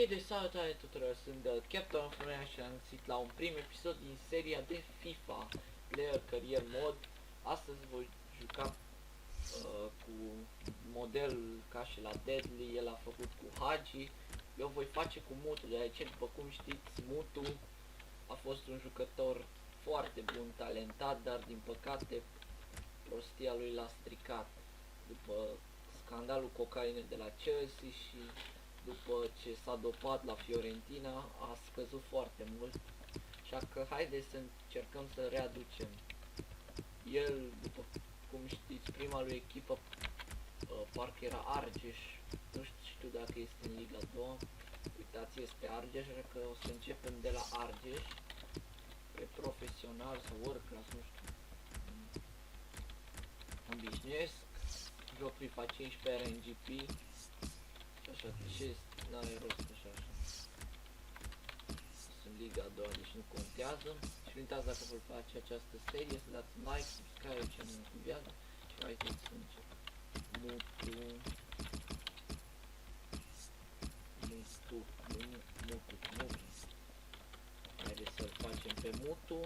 Deci salutare tuturor, sunt Captain Florian și am găsit la un prim episod din seria de FIFA Player Career Mod. Astăzi voi juca cu model ca și la Deadly, el a făcut cu Hagi. Eu voi face cu Mutu, deoarece după cum știți, Mutu a fost un jucător foarte bun, talentat, dar din păcate prostia lui l-a stricat după scandalul cocaine de la Chelsea și după ce s-a dopat la Fiorentina a scăzut foarte mult, așa că haideți să încercăm să readucem. El, după cum știți, prima lui echipă parcă era Argeș, nu știu dacă este în Liga 2, uitați, este Argeș, așa că o să începem de la Argeș, pe profesional sau world-class, nu știu, obișnuiesc, joc FIFA 15 RNGP, așa, ce n-are rost așa. Sunt Liga 2, deci nu contează. Și nu uitați, dacă vă place această serie, să dați like, subscribe, ce nu încuviază. Și haideți să încep. Mutu. Haideți să-l facem pe Mutu.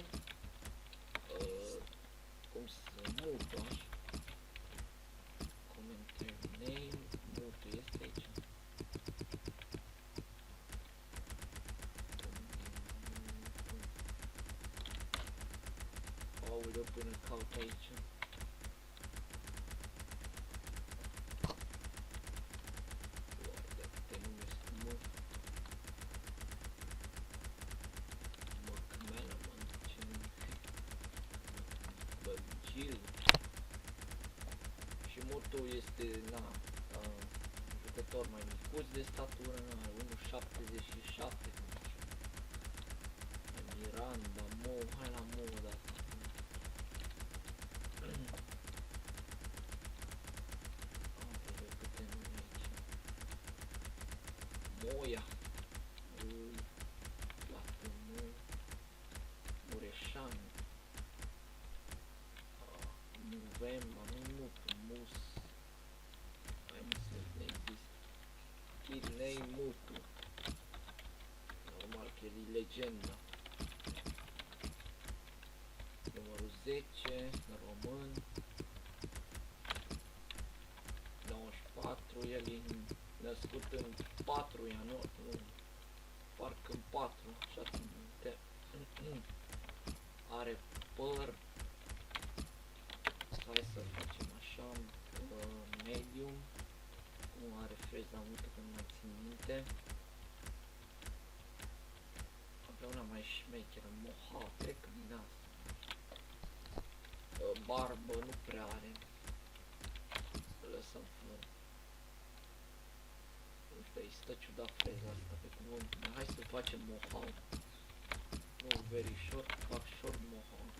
Cum să Mutu, așa. Commentary name. Mutu este aici. Aoleu, până caut aici. Dacă te numesc McManaman, ce nume? Băgil. Și Mutu este, jucător mai micuț de statură, 1,77. Miranda, Mo, hai la Mo, dacă Moia, Platonu, Mureșan, Muvemba, Mutu, Mus, hai nu există, Kidney Mutu, normal că e legenda, numărul 10, român, 94, el e născut în 4 ianuarie, nu, parcă în 4, așa țin minte. Are păr, hai să facem așa, medium, nu are freza multă, că nu mai țin minte. Avea una mai șmecheră, moha, trec din asta. Barbă nu prea are, lăsăm fără. Nu știu, îi stă ciudat freza asta pe cuvânt, dar hai să facem mohawk. Nu very short, fac short mohawk.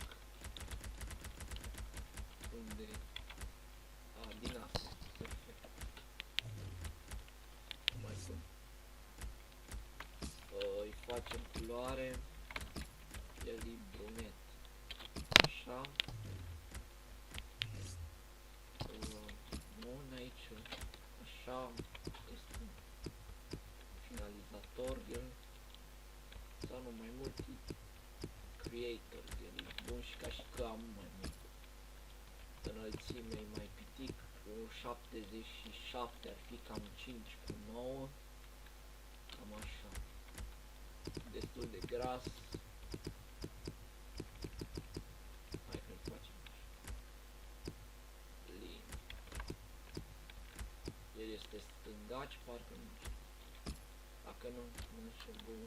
Unde? Din asta, perfect. Mai bun. Îi facem culoare, el e brunet. Așa. Bun, aici, așa. Finalizator, el sau nu mai mult creator, el e bun și ca și că am mai mult înălțime, e mai pitic, 77 ar fi cam 5 cu 9, cam așa, destul de gras. Hai că-l facem așa, lin, el este stângaci, parcă nu știu. Dacă nu știu, bun.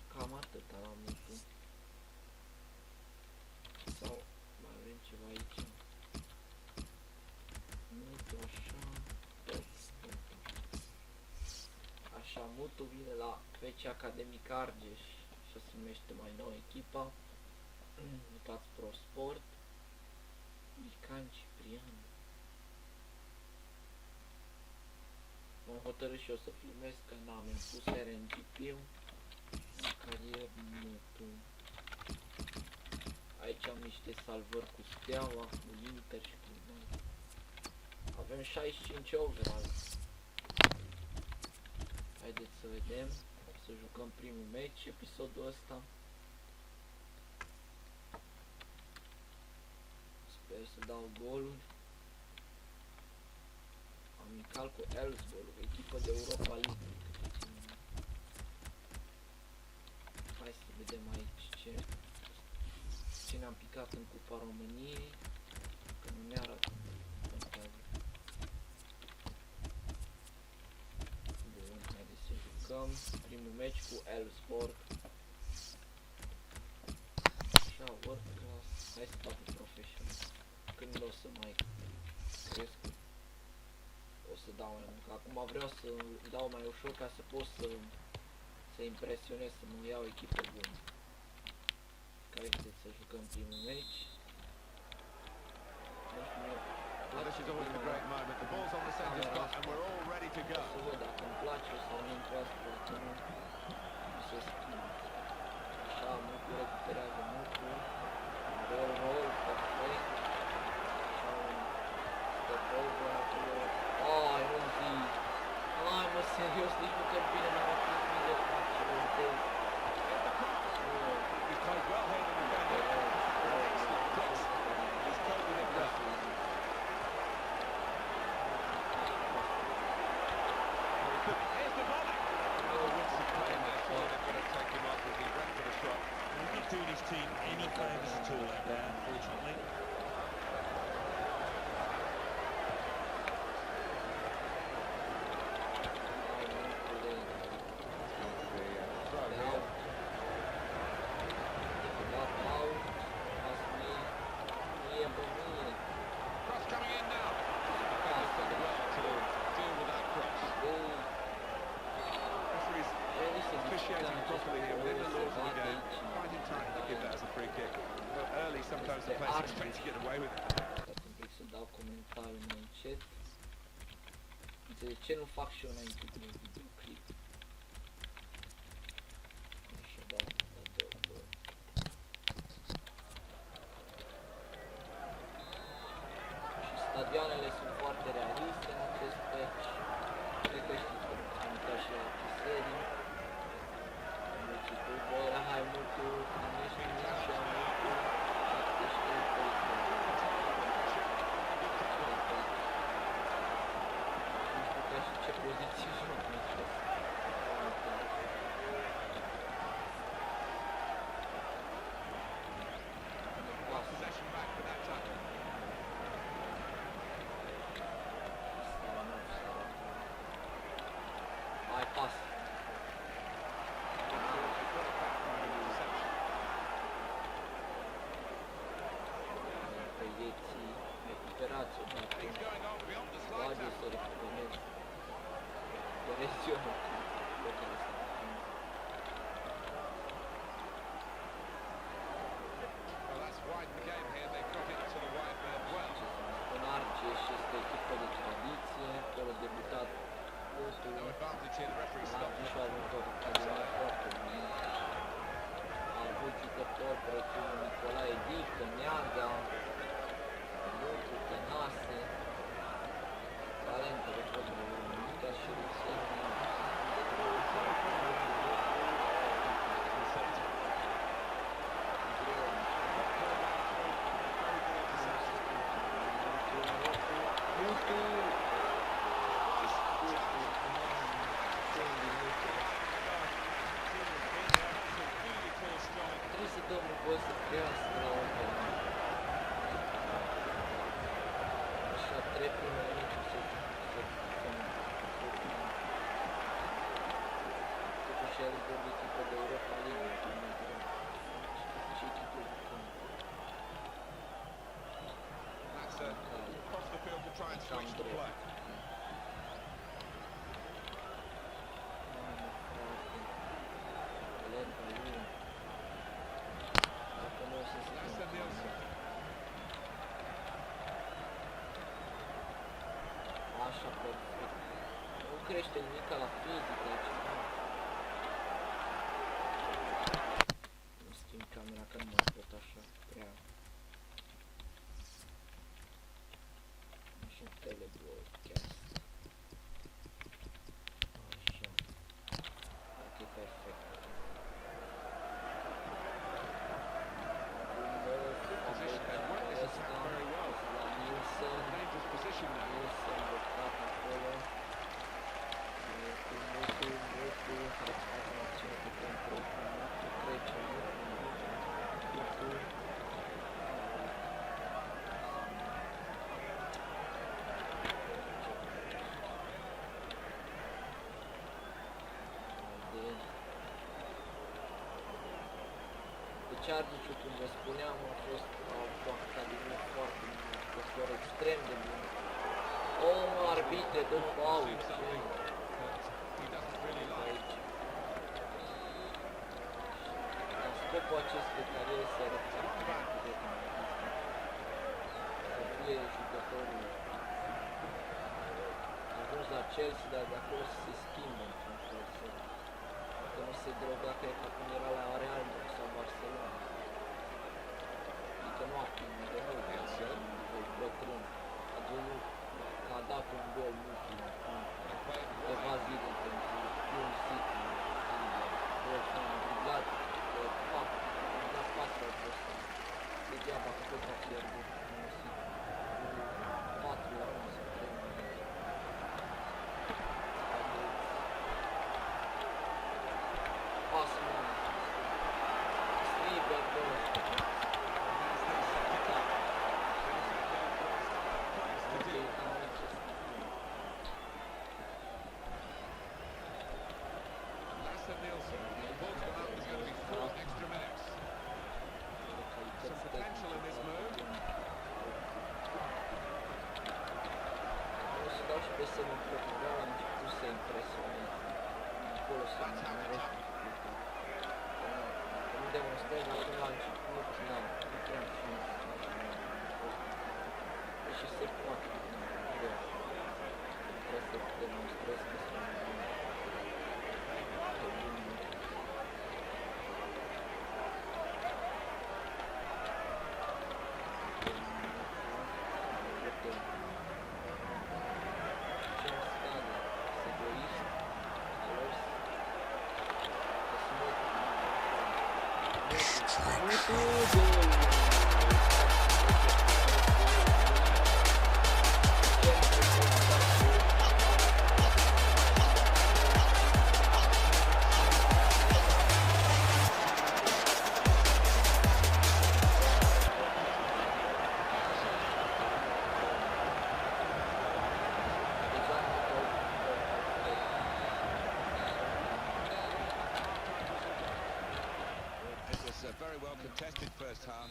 Cam atâta la Mutu. Sau mai avem ceva aici. Mutu, așa. Așa, Mutu vine la FC Academic Argeș. Așa se numește mai nou echipa. Uitați Pro Sport. Lican Ciprian. M-am hotărât și eu să filmez, că n-am impus RNGP-ul. Carier Mutu. Aici am niște salvări cu Steaua, cu Inter și cu noi. Avem 65 overall. Haideți să vedem, să jucăm primul meci, episodul ăsta. Sper să dau goluri. Amical cu Elfsborg, echipă de Europa League. Hai să vedem aici ce ne-am picat în Cupa României, că nu ne arată. Bun, haideți să jucăm primul meci cu Elfsborg. Așa, world class. Hai să fac un professional. Când o să mai cresc, o să dau mai mult. Acum vreau să dau mai ușor ca să pot să impresionez, să mă iau echipă bună. Haideți să jucăm primul meci. Well, this is always a great moment. The ball's on the centre spot and we're all ready to go. Să văd dacă îmi place sau nu îmi place, pentru că nu se schimbă. Așa, Mucu recuperează Mucu. Roll, perfect. Așa, un step over acolo. Ai, nu zic. Hai mă, serios, nici măcar bine n-am atins mii de face, mă, deci. He's played well here in the defender. He's closing it down. Here's the volley. Winston playing there, sure they've got to take him off as he ran for the shot. He's not doing his team any favours at all out there, unfortunately. Cross coming in now. Defender's done well to deal with that cross. Referee's officiating properly here within the laws of the game. Quite entitled to give that as a free kick. But early, sometimes the players expect to get away with it. Un pic să dau comentariu mai încet. De ce nu fac și eu înainte de videoclip? Așa, da, două. Și stadioanele sunt foarte realiste în acest meci. Cred că știți că am uitat și la alte serii. Mulți cu băra, hai Mucu, primești așa Mucu. 73 ce poziție joc în acest. Possession back for that tackle. Hai, pas. Pe vieții, recuperați-o, dacă He's going on beyond the slide bage să tackle. recuperezi. Presiunea pe care să Well, that's widened the game here. They've got it to the wide man well. în Argeș este echipă de tradiție, acolo a debutat postul. No advantage here. The referee stopped. Argeș a avut o academie foarte bună. A avut jucători precum Nicolae Dică, Neaga, Lucu, Tănase, talente de fotbal românesc, ca și Ruseni. Trebuie să dăm un gol să crească la o penală. Așa, 3 primele meciuri să totuși el de echipă de Europa League, și echipă de câmp. That's across the field to try and switch the play. That's the Nielsen. Cearniciu, cum vă spuneam, a fost jucat din nou foarte bun, a fost doar extrem de bun. O, arbitre, dă faul. Aici. Dar scopul acestei cariere se reflectă să fie jucătorul ajuns la Chelsea, dar de acolo să se schimbă într-un fel, că nu se droga, cred că când era la Real sau Barcelona. Adică nu acum, de mult, bătrân. A dat un gol ultimul, câteva zile pentru Hull City, gol driblat, la pasul a fost degeaba că tot a pierdut Hull City, 4-1 sau 3-1. Pasul ăla, Sliber, bă, Contested first half.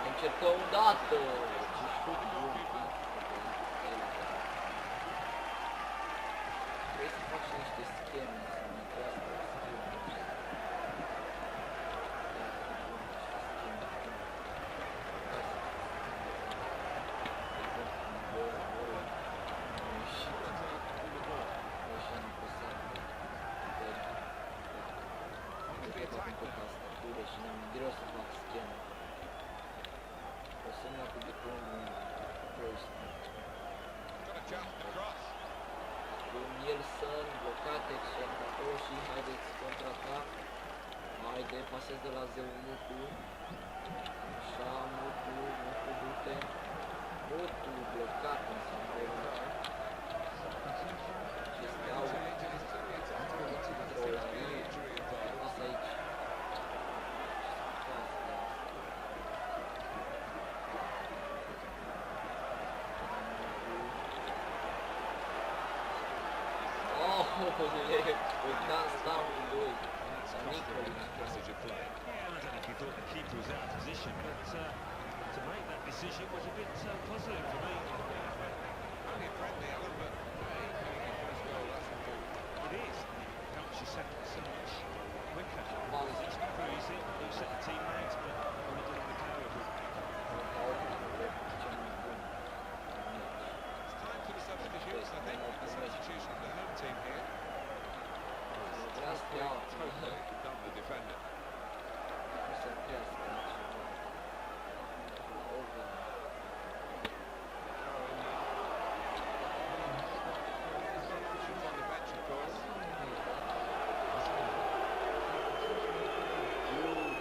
Încercă o dată. Trebuie să faci niște scheme. Nielsen, blocat, acolo și haideți contraatac. Haide, pasez de la zeu Mutu. Așa, Mutu, du-te. Mutu, blocat înseamnă. Acestea au controlare. Asta aici. Uitați, stau cu doi. Passage of play. Yeah, I don't know if he thought the keeper was out of position, but to make that decision was a bit puzzling for me. Only a friendly Alan, but hey, getting your first goal, that's important. It is. It helps you settle so much quicker. It's never easy. You set the teammates, but when you don't have the carry of it. It's time for the substitutes, I think. The substitution of the home team here. Totally done the defender. Substitutions on the bench, of course.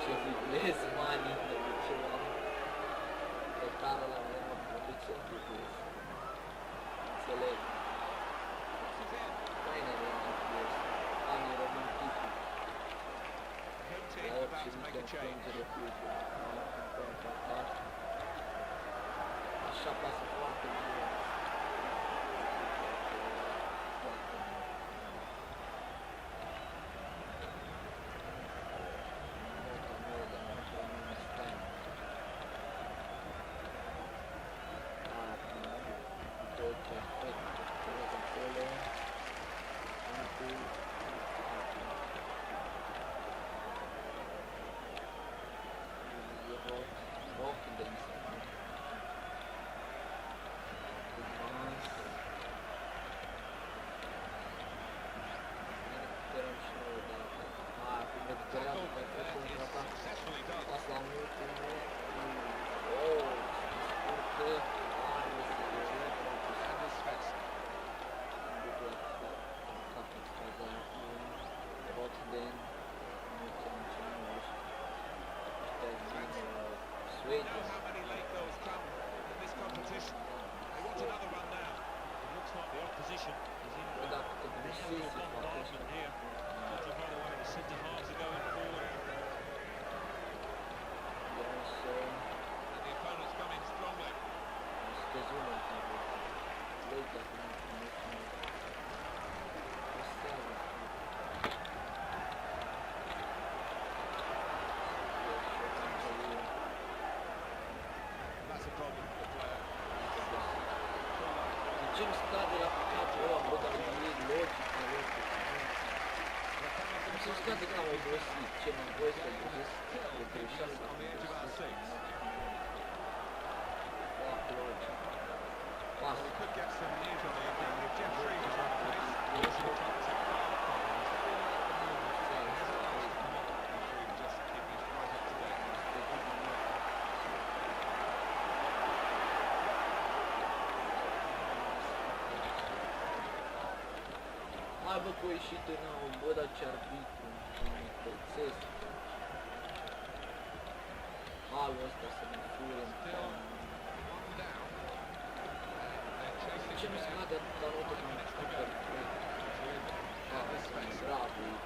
Ce viblez, mani, ceva. Tătară la mea, de ce viblez? Înțeleg. Faină de viblez. Anii rămân tipul. La orice mică înfrângere filtră. Așa pasă foarte bine. ce-mi scade la capul ăla, bă, dar e logică, se scade că am obosit, ce m-am voie să găsesc o greșeală On the edge of our six. Pas. We could get some news on the evening if Jeffrey was on place. Just to keep us right up to date. Hai bă, că o ieșit în aur, bă, dar ce arbitru, mă călțesc. Halul ăsta să mă fure în toamnă. Ce mi scade atâta notă când mi super trec? Bravo, e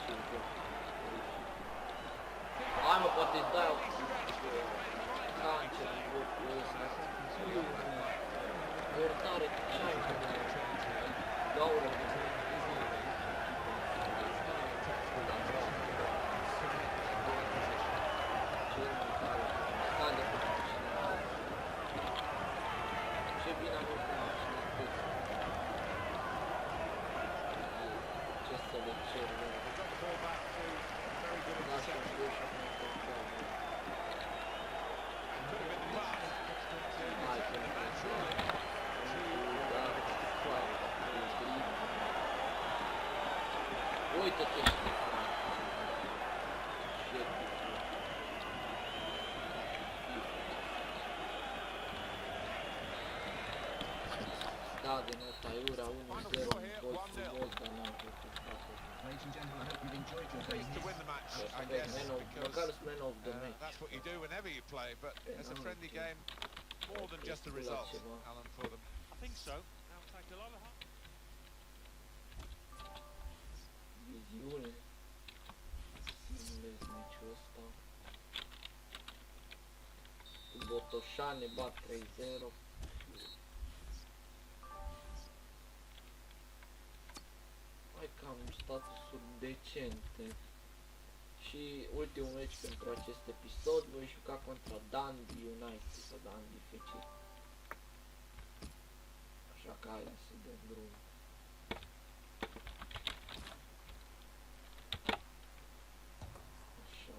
ce e. Hai mă, poate îți dai o cancer în locul ăsta. Portare, ce-ai mă? Gaură. Ce bine am făcut mașinătăți. Ce să le cer, bă. Lasă-mi bă și acum să întreabă. Hai că nu uită-te și frate. Da, de nota Iura 1-0 în colțul Volta n-am făcut. Pleased to win the match, I guess, because that's what you do whenever you play, but it's a friendly game, more than just a result, Alan, for them. I think so. Now it's like a lot of heart. Viziune. Simulez meciul ăsta. Cu Botoșani bat 3-0. Hai că am statusuri decente. Și ultimul meci pentru acest episod voi juca contra Dundee United sau Dundee FC. Așa că hai să dăm drum. Așa.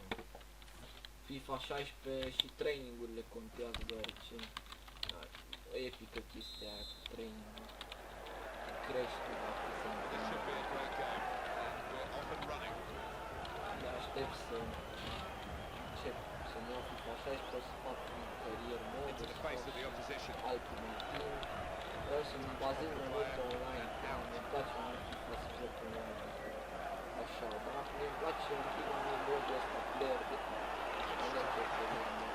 FIFA 16 și trainingurile contează deoarece e epică chestia aia cu training-ul. Crește dacă se întâmplă. De aștept să încep să-mi iau FIFA 16, să fac un carier mod, să fac Ultimate Team. Vreau să-mi bazez mai mult pe online, îmi place mai mult FIFA să joc online. Așa, dar mi-mi place un pic mai mult ăsta, player de manager pe mine.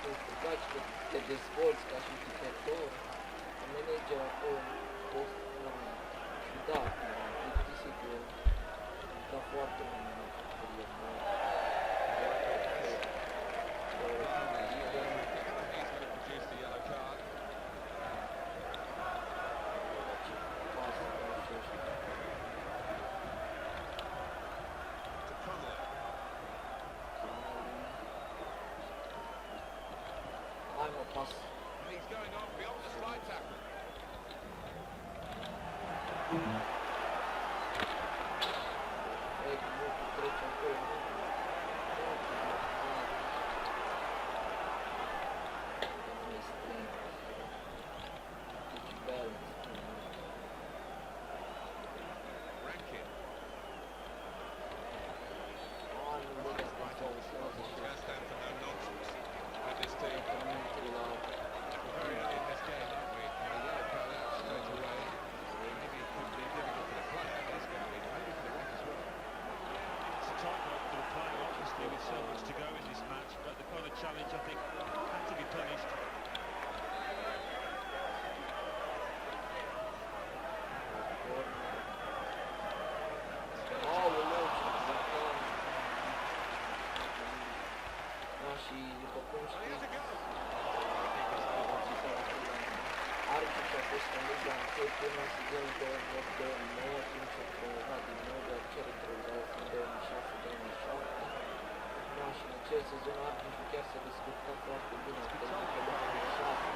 Îmi place că te dezvolți ca și jucător, manager acolo, post, da, plictisit că da foarte mult în carier mod. Hai mă, pas. Vrei că nu trece acolo. Nu este balance. Nu băgă asta în față și With so much to go in this match, but they've got a challenge, I think, had to be punished. Și după cum știți, arbitrii au fost în Liga 1 până în sezonul 2008-2009, timp ce au promovat din nou, doar ce retrogrează în 2006-2007. Și în acel sezon arbitrii chiar s-a descurcat foarte bine, a terminat pe 2006.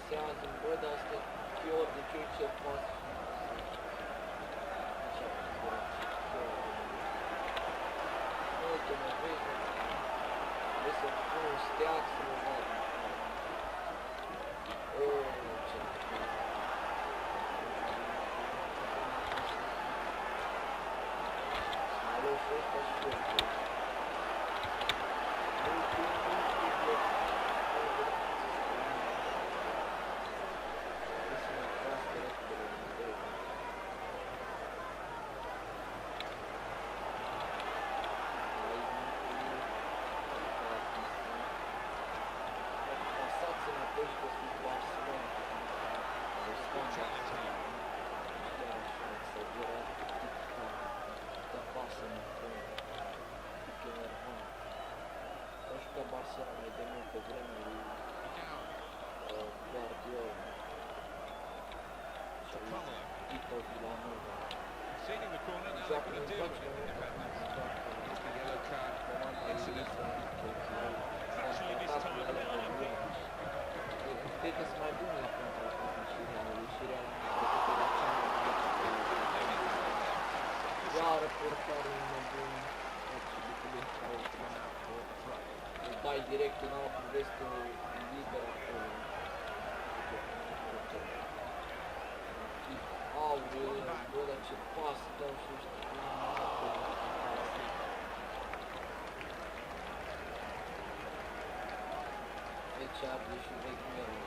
pasează, bă, dar asta Chior, de ce ce pas? Așa, bă, Chior. Uite, mă vezi, trebuie să pun un steag să mă vadă. Ce alo, și ăsta și eu. Barcelona mai de multă vreme lui Guardiola și lui Tito Villanova. Joacă în joacă The yellow card incident. cred că sunt mai buni la contraatacă și Realul și Real recupera cea mai bună. Iară portarul nebun. Dai direct în apă, vezi că e liber acolo. Aurel, bă, dar ce pas dau și ăștia. Deci arde și vechi mereu.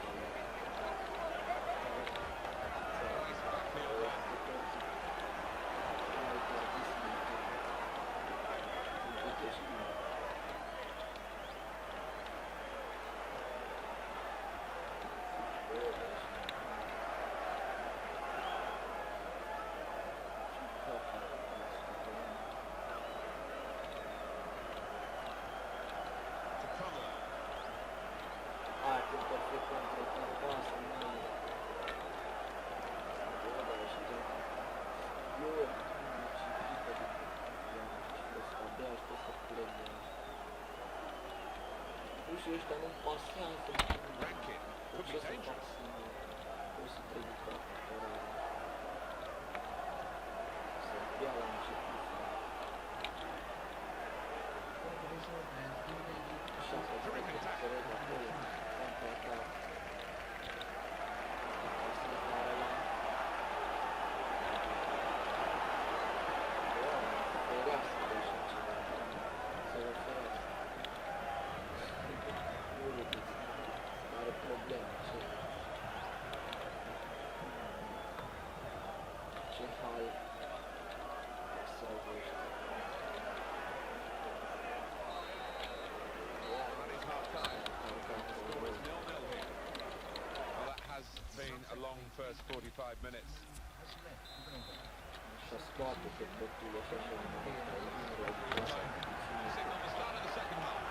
Și ăștia nu pasează. Ce să fac să să trebuie să bea la început. Așa să trebuie să rog acolo. Contraatac. Asta are la... Ferească de așa ceva. Să vă ferească. Are probleme, ce hal sau ăștia. Well, that has been a long first 45 minutes. Și-a scoate pe totul așa și Signal the start of the second half.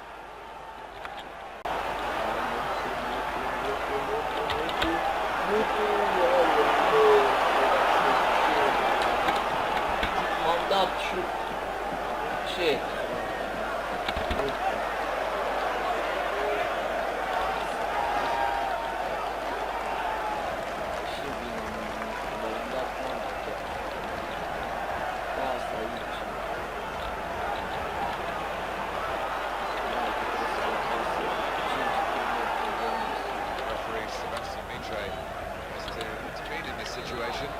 M-am dat șut. Ce? Și bine, m-am dat mandat. Asta aici. Referee Sebastian Mitre has to intervene in this situation.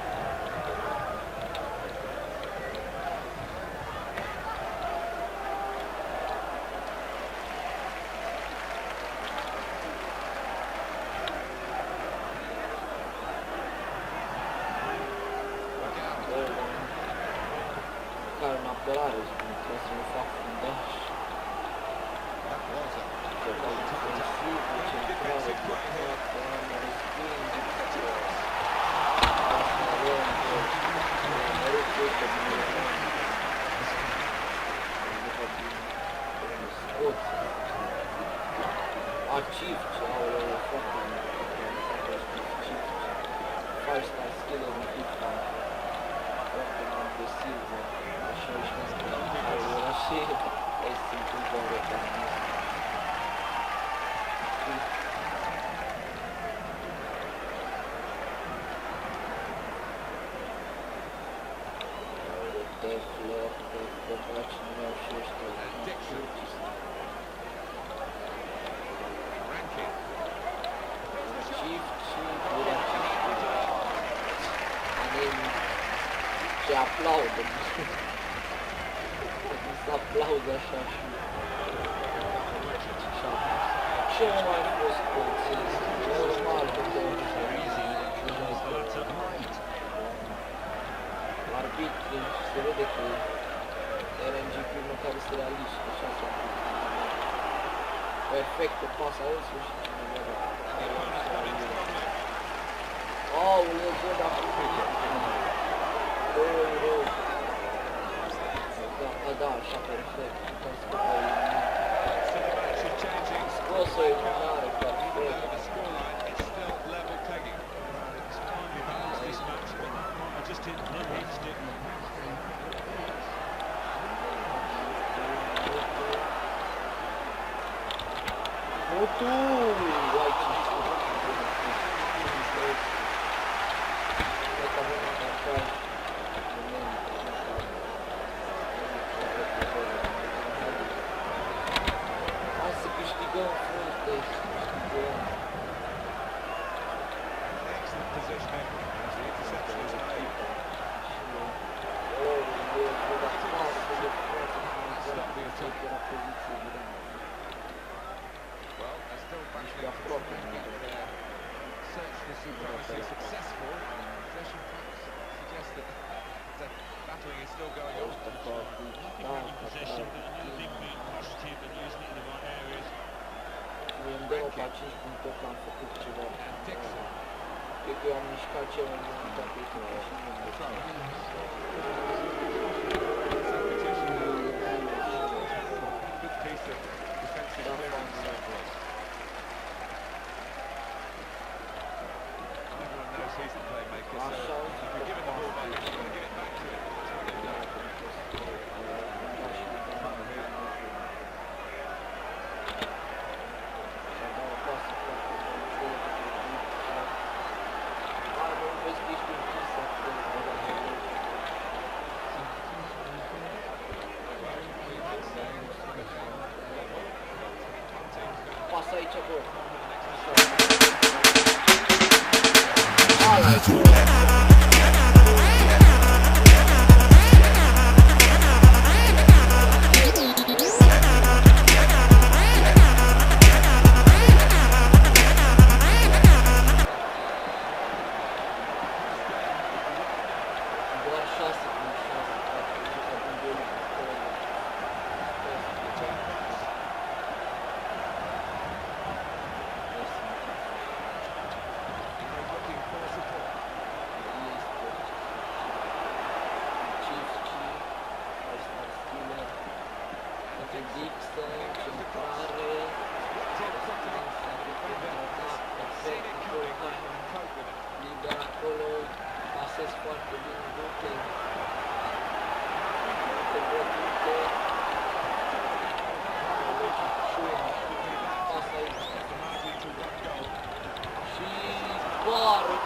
Care în apărare, spune, trebuie să nu fac fundaș. That was a Defensiv, centrală, blocat, mă respinge. Asta rău, mă rog că ăsta bine rău. Scot. Achieve, ce aoleu, foarte bine. Faci stai skill-ul în FIFA. Foarte agresiv, așa și asta. Aoleu, așa e simplu doar pe asta. Flair, pe faci numeau și ăștia. Shift și direct. Anemi ce aplaudă. Se aplaudă așa și... Ce mai fost polițist? Normal că arbitrii se vede că RNG primul care se realiște, așa s-a făcut. Perfect, pe pas a însuși. Aoleu, bă, dar rău. Da, așa, perfect. Scos-o eliminare, perfect. Hai să câștigăm, frate, câștigăm. Successful. Possession facts suggest that the battling is still going on. Possession, but I think being positive and using it in the right areas. Îndemn pe 5 puncte că am făcut ceva. Cred că eu am mișcat cel mai mult pe echipă și nu am mișcat. Good piece of defensive clearance. Everyone knows he's the playmaker, so if you're giving the ball back, you're going to give it back to him. That's what they've done. Passa aici, bă. Doar 1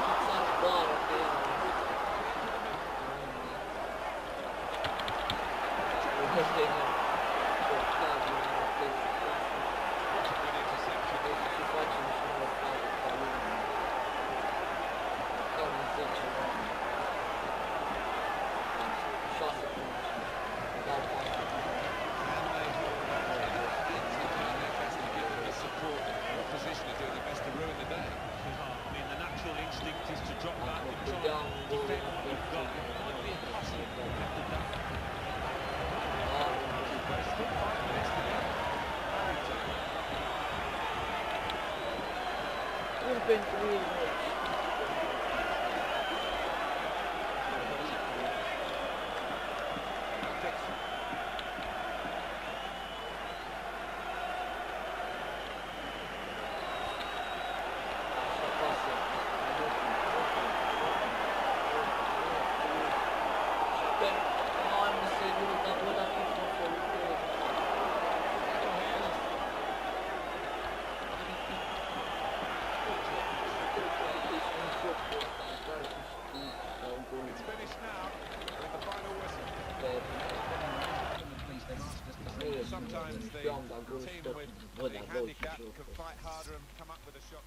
Eu am dat gol și tot, bă, dar gol și handicap jocul can ăsta. fight harder and come up with a shot.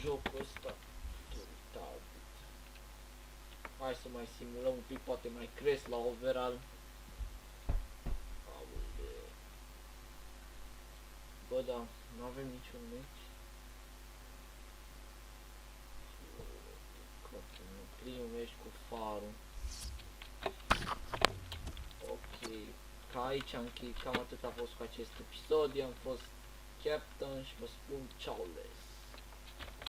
Jocul ăsta. Total. Hai să mai simulăm un pic, poate mai cresc la overall. Aoleu. Bă, da, nu avem niciun meci. Primul meci cu Farul. Ok, ca aici am încheiat, cam atât a fost cu acest episod. Eu am fost Captain și vă spun ciaule.